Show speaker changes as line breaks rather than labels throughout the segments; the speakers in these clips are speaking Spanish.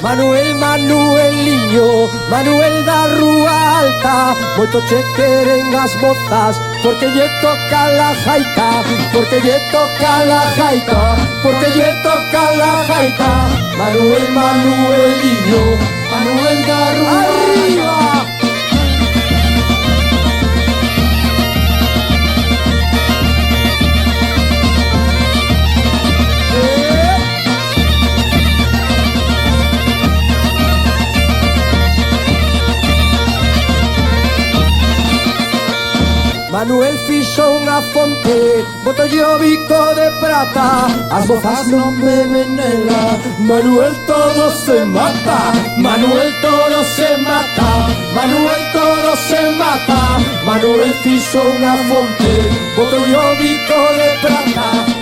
Manueliño, Manuel da Rúa Alta, moito che queren as mozas, porque lle toca la jaita, porque lle toca la jaita, porque lle toca la jaita. Manueliño, Manuel da Rúa Alta. Manuel fixo unha fonte, botolle o bico de prata, as mozas non beben nela. Manuel todo se mata, Manuel todo se mata, Manuel todo se mata. Manuel fixo unha fonte, botolle o bico de prata.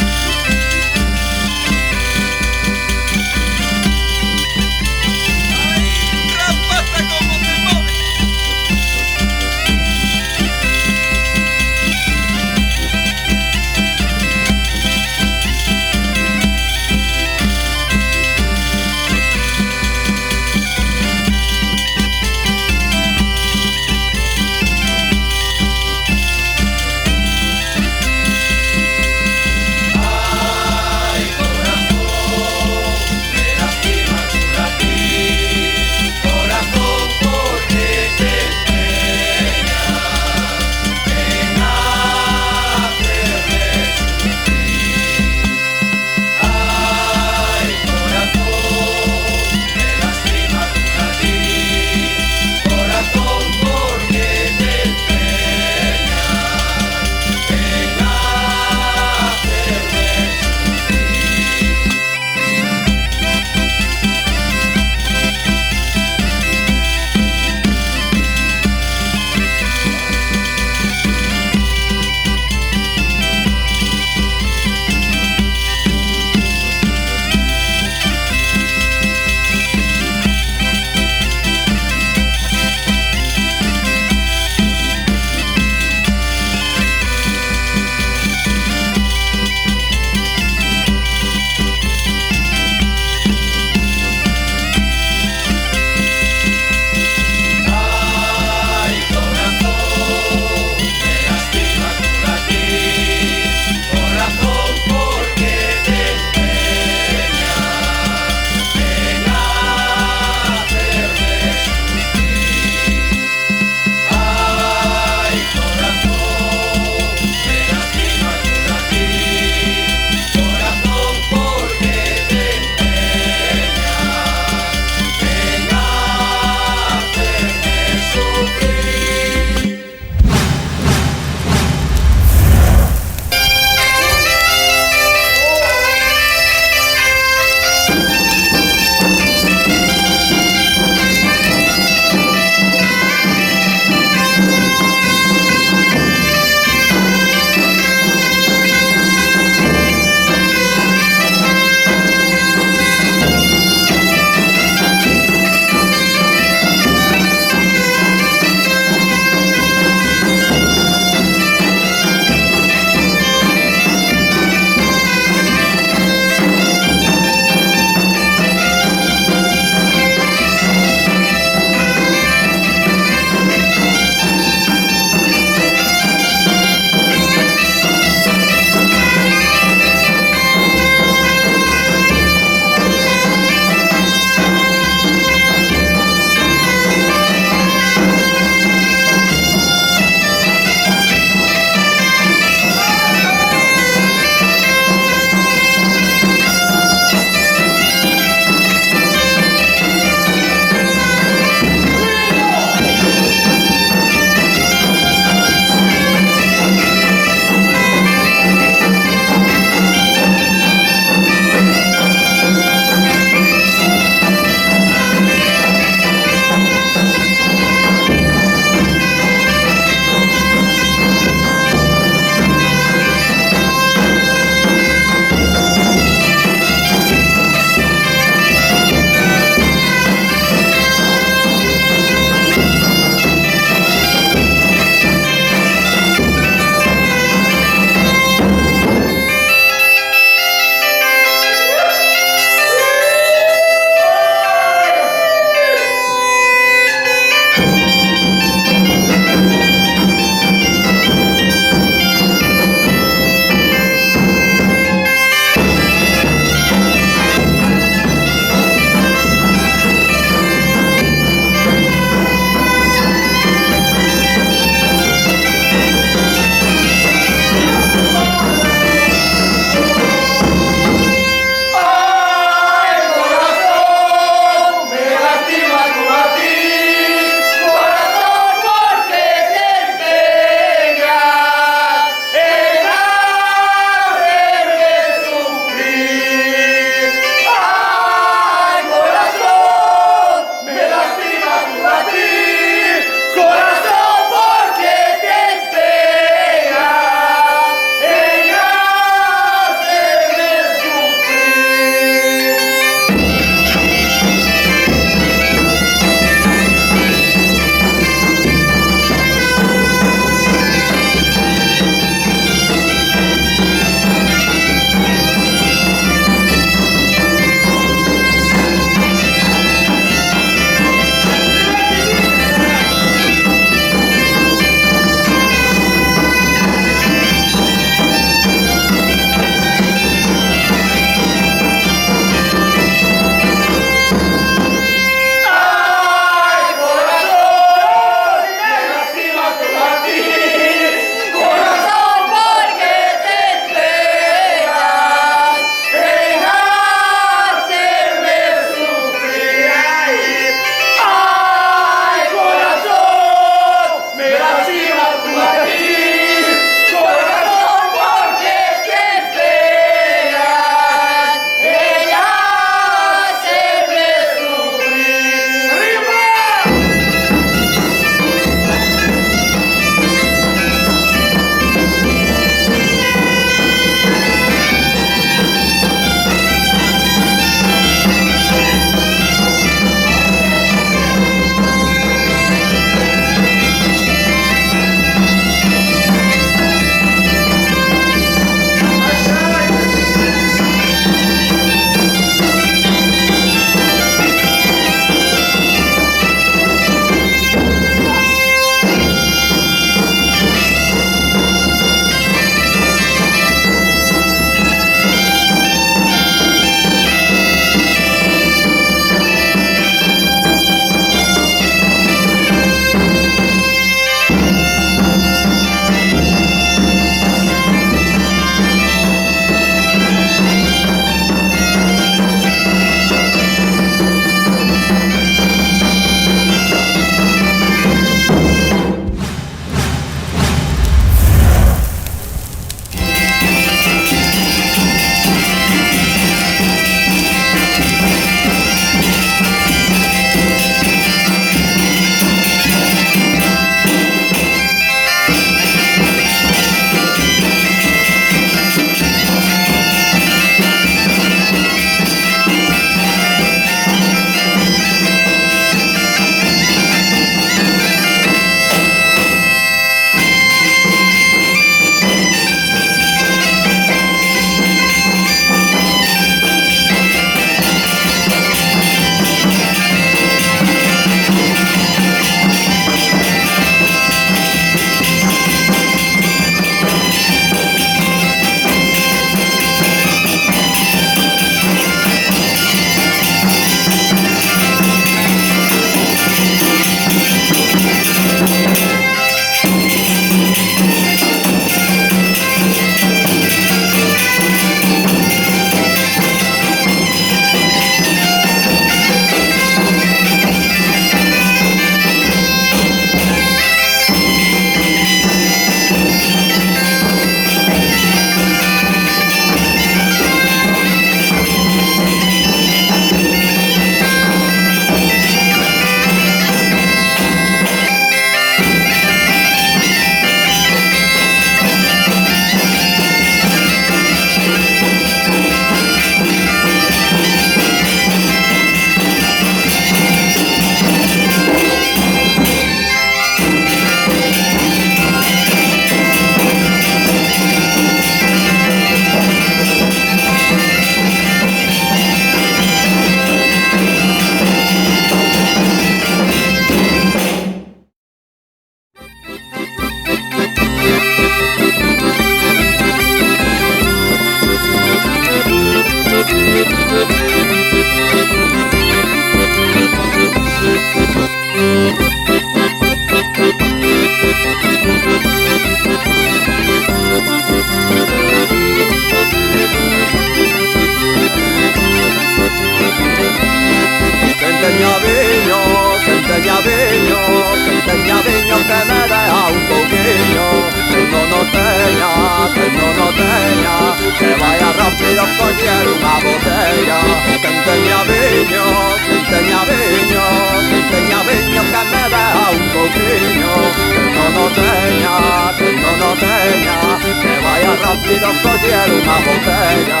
norteña, que vaya rápido coger una botella. Que enteña viño, que enteña viño, que enteña viño, que me deja un poquillo. Que no norteña, que vaya rápido coger una botella.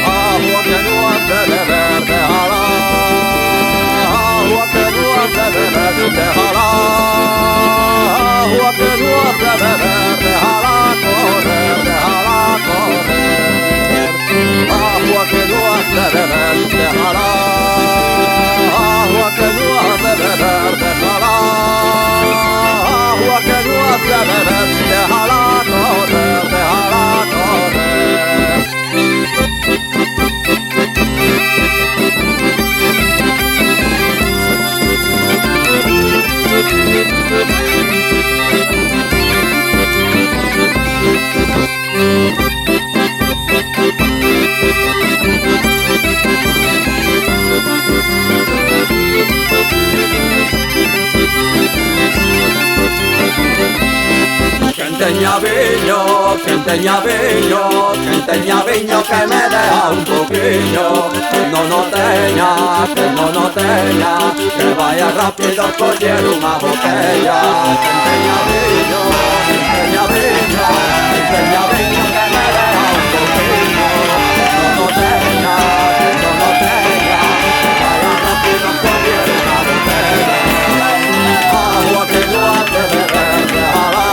Agua que no hace beber, déjala. Agua que no hace beber, déjala. Agua que no hace beber, déjala correr, déjala correr. Agua que no hace beber, déjala. Agua que no hace beber, déjala. Agua que no hace beber, déjala correr, déjala correr. Que enteña viño, que enteña viño, que enteña viño, que me deja un poquillo. Que no norteña, que vaya rápido coger una botella. Que enteña viño, que enteña viño, que enteña viño, que me deja un poquillo. Que no norteña, que vaya rápido coger una botella. Agua que no hace beber, déjala.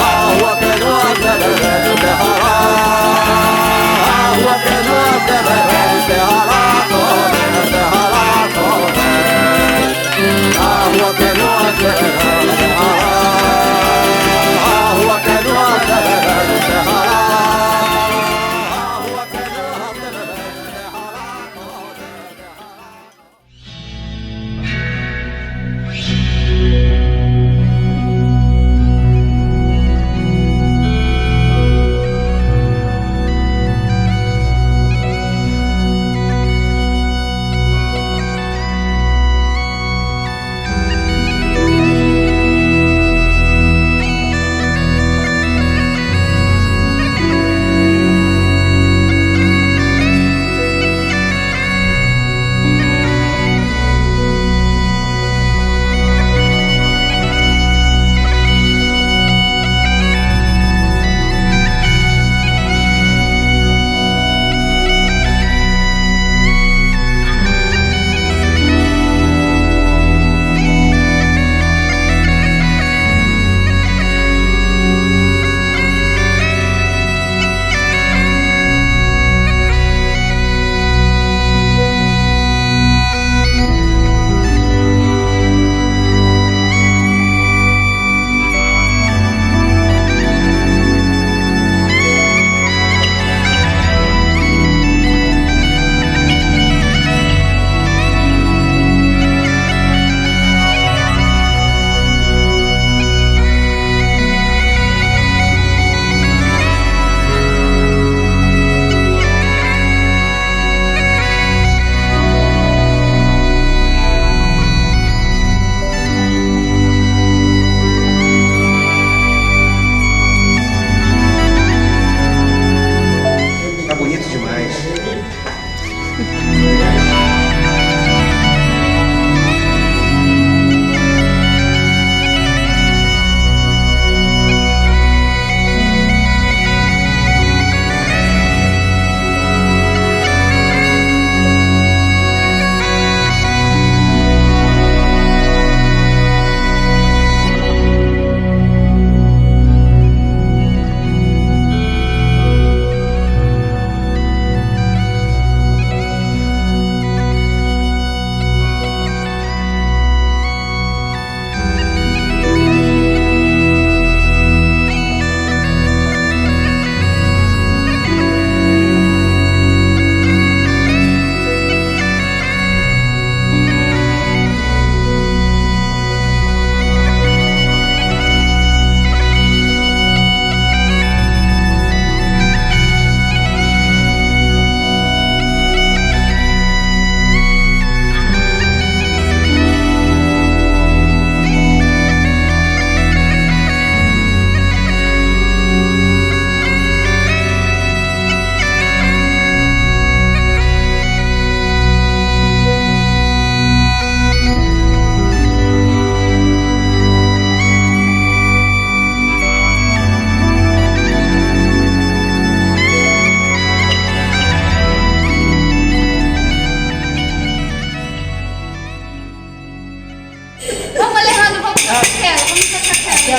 Agua que no hace beber, déjala. Agua que no hace beber, déjala correr, déjala correr. Agua que no hace beber, déjala. Agua que no hace beber,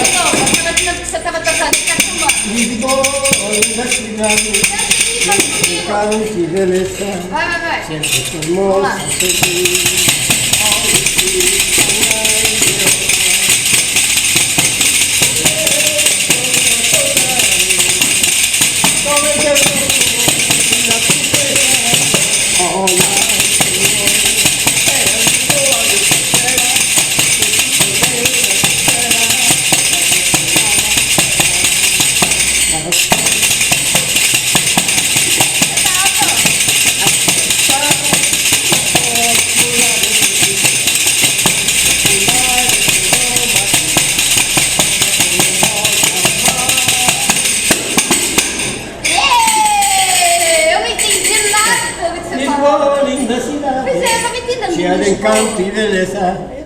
imaginando que você estava tocando.
Linda cidade, cante beleza,
Vai.
sempre formosa, feliz.
Eu não entendi nada do que você falou.
Lisboa, linda cidade,
Pois é, eu não entendi nada.
cheia de encanto e beleza.